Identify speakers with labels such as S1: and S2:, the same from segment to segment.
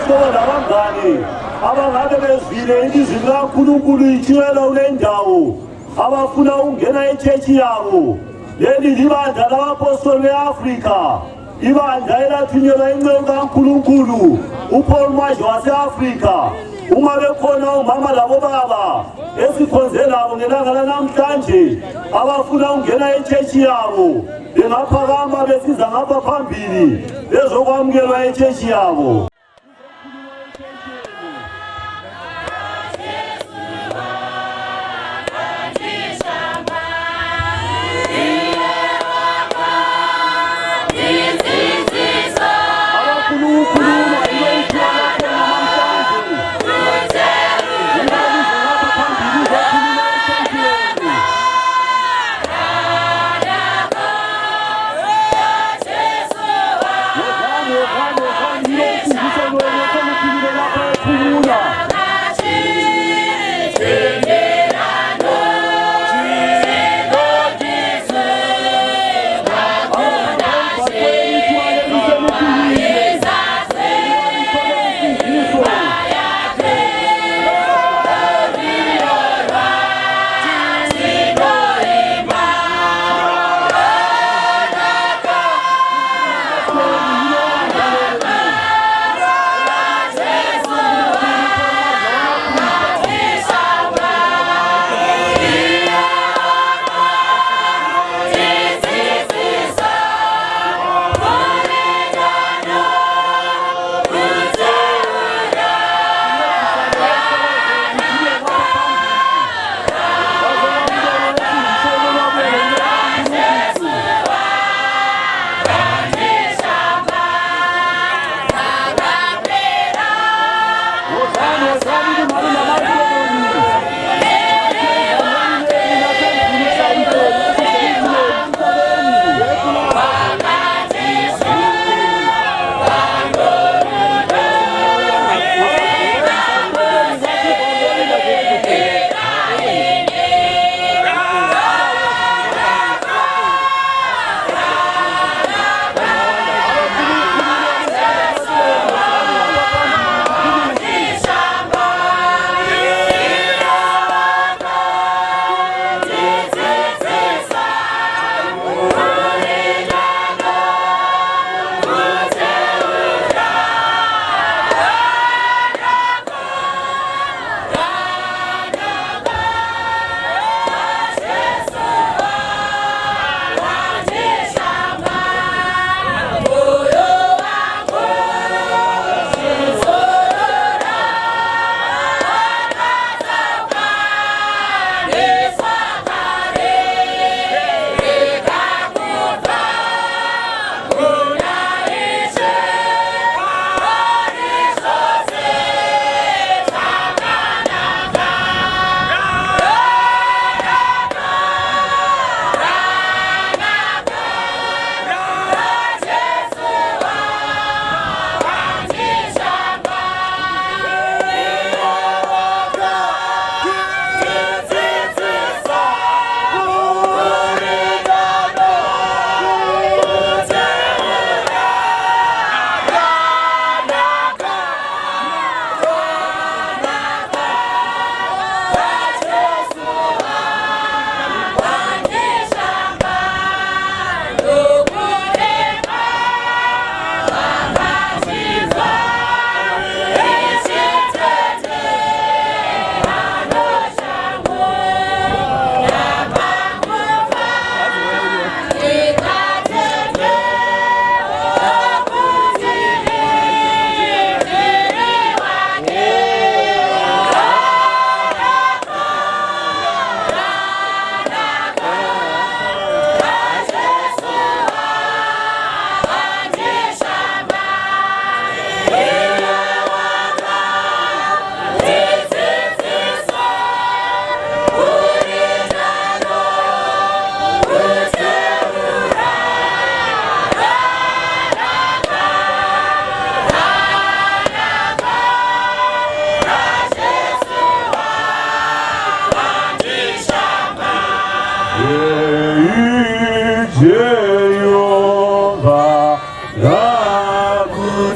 S1: abahlobo nabangane abangabe bezwile ilizwi likaNkulunkulu itshiwela kule ndawo abafuna ukungena echechi yabo. Leli libandla labapostoli be-Afrika, ibandla elathunyelwa inceku kaNkulunkulu uPaul Maje wase-Afrika. Uma bekhona omama labobaba esikhonze labo ngelanga lanamhlanje abafuna ukungena echechi yabo, bengaphakama besiza ngapha phambili bezokwamukelwa echechi yabo.
S2: Jehovah, Rakuziwe.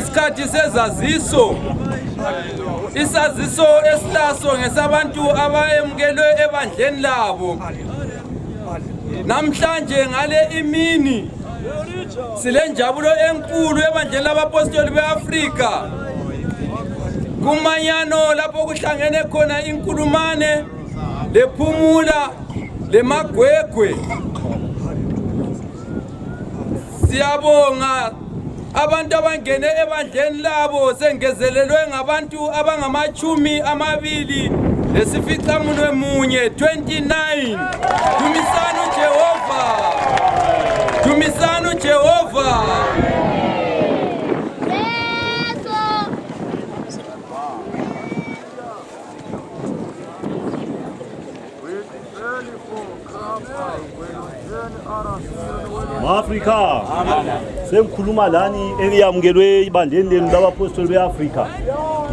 S2: isikhathi sezaziso. Isaziso esilaso ngesabantu abayemukelwe ebandleni labo. Namhlanje ngale imini silenjabulo enkulu ebandleni labapostoli beAfrika. Kumanyano lapho kuhlangene khona inkulumane, lephumula, lemagwegwe. Siyabonga abantu abangene ebandleni labo sengezelelwe ngabantu abangamachumi amabili lesificamunwe munye 29. Dumisani Jehova, dumisani Jehova.
S1: Afrika semkhuluma lani eliyamukelwe ibandleni lenu labapostoli beAfrika.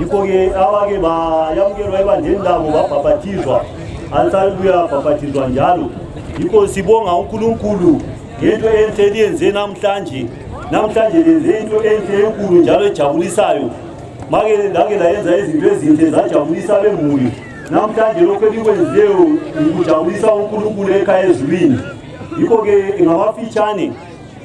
S1: Yikho ke abake bayamukelwa ibandleni labo babhapathizwa, haleluya, babhapathizwa njalo. Yikho sibonga uNkulunkulu ngento enhle yenze namhlanje. Namhlanje lenze into enhle enkulu njalo ejabulisayo. Make ndake layenza izinto ezinhle zajabulisa bemuli. Namhlanje lokho elikwenzileyo ukujabulisa uNkulunkulu ekhaya ezulwini. Yikho ke ngabafitshane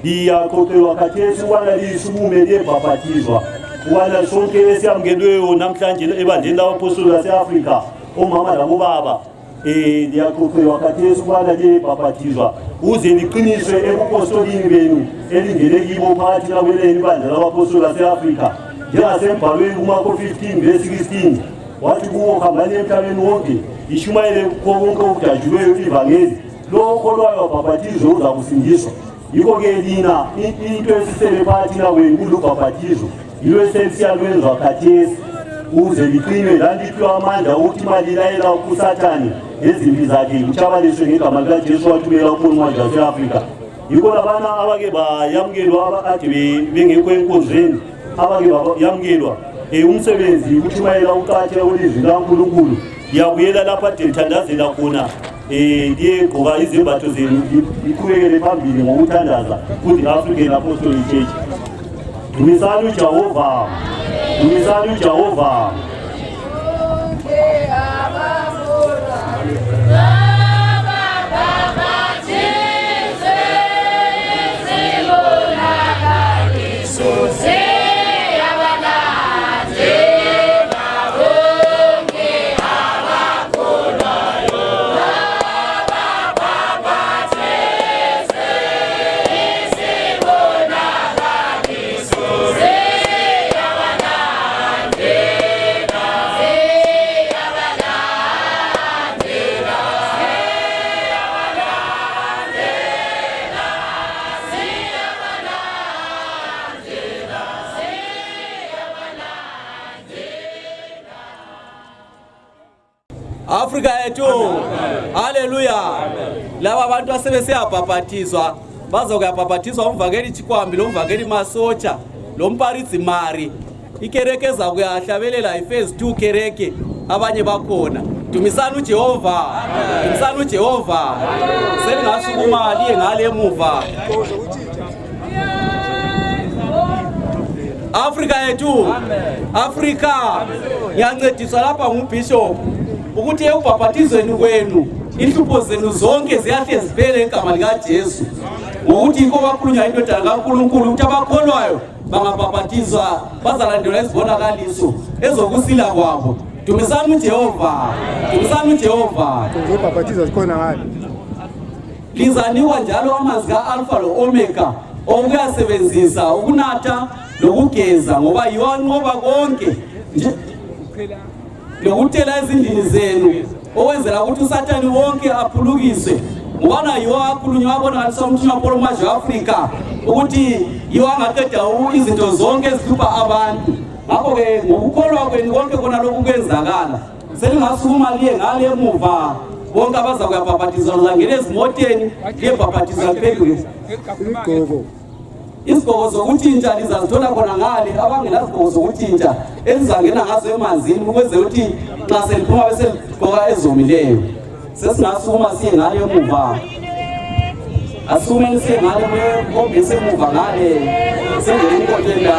S1: liyaqoqelwa khathesi ukubana lisukume liyebhabhathizwa ukubana sonke esiyamukelweyo namhlanje ebandleni labapostoli lase-Afrika, omama labobaba, liyaqoqelwa khathesi ukubana liyebhabhathizwa uze liqiniswe ebupostolini benu elingene kibo phakathi lakweleni ibandla labapostoli lase-Afrika. Njengasembhalweni kuMarko 15:16 wathi kuwo hambani emhlabeni wonke ishumayele kuwo wonke okudajiweyo ivangeli, lo okholwayo wabhabhathizwe uza kusindiswa. Yikho ke lina into esisele phakathi kwenu kulubhabhathizo yilo eselisiyakwenzwa khathesi uze liqinwe landiphiwa amandla ukuthi malilayela kusathane nezimpi zakhe kutshabaliswe ngegama likaJesu wathumela umboni wakhe wase-Afrika. Yikho labana abake bayamukelwa abakade bengekho enkonzweni, abake bayamukelwa umsebenzi ukutshumayela uqatshe olizwi kaNkulunkulu. Ngiyabuyela lapha delithandazela khona ngiyegqoka izembatho zenu iqhubekele phambili ngokuthandaza futhi African Apostolic Church. Dumisani uJehova, dumisani uJehova.
S2: Afrika yethu, haleluya. Laba abantu asebesiyabhabhathizwa bazokuyabhabhathizwa umvakeli Chikwambi, lo mvakeli Masocha, lo mparitsi Mari. Ikereke ezakuyahlabelela iphase 2 kereke abanye bakhona. Dumisani uJehova, dumisani uJehova. Selingasukuma liye ngale emuva. Afrika yethu, Afrika. Ngiyancediswa lapha nguBishop ukuthi ekubhabhathizweni kwenu inhlupho zenu zonke ziyahle ziphele ngegama likaJesu. Ukuthi inko bakhulunywa indodana kaNkulunkulu ukuthi abakholwayo bangabhabhathizwa bazalandelwa izibonakaliso ezokusila kwabo. Dumisani uJehova, dumisani uJehova.
S3: Ukubhabhathiza zikhona ngani?
S2: Lizanikwa njalo amanzi ka-Alpha lo-Omega okuyasebenzisa ukunatha lokugeza ngoba yiwo anqoba konke lokuthela ezindlini zenu okwenzela ukuthi uSathane wonke aphulukiswe. Ngobana yiwo akhulunywa abonakalisa umthunqa Paul Maje Afrika ukuthi yiwo angaqeda izinto zonke ezihlupha abantu. Ngakho ke ngokukholwa kwenu konke khona lokhu kwenzakala. Selingasukuma liye ngale emuva bonke abazakuyabhabhathizwa ngene ezimoteni liyebhabhathizwa phezulu. Izigqoko zokutshintsha lizazithola khona ngale, abangenazigqoko zokutshintsha ezizangena ngazo emanzini ukuze ukuthi nxa seliphuma bese ligqoka ezomileyo. Sesingasukuma siye ngale emuva, asumeni siye ngale emuva ngale sengene inkonzo la.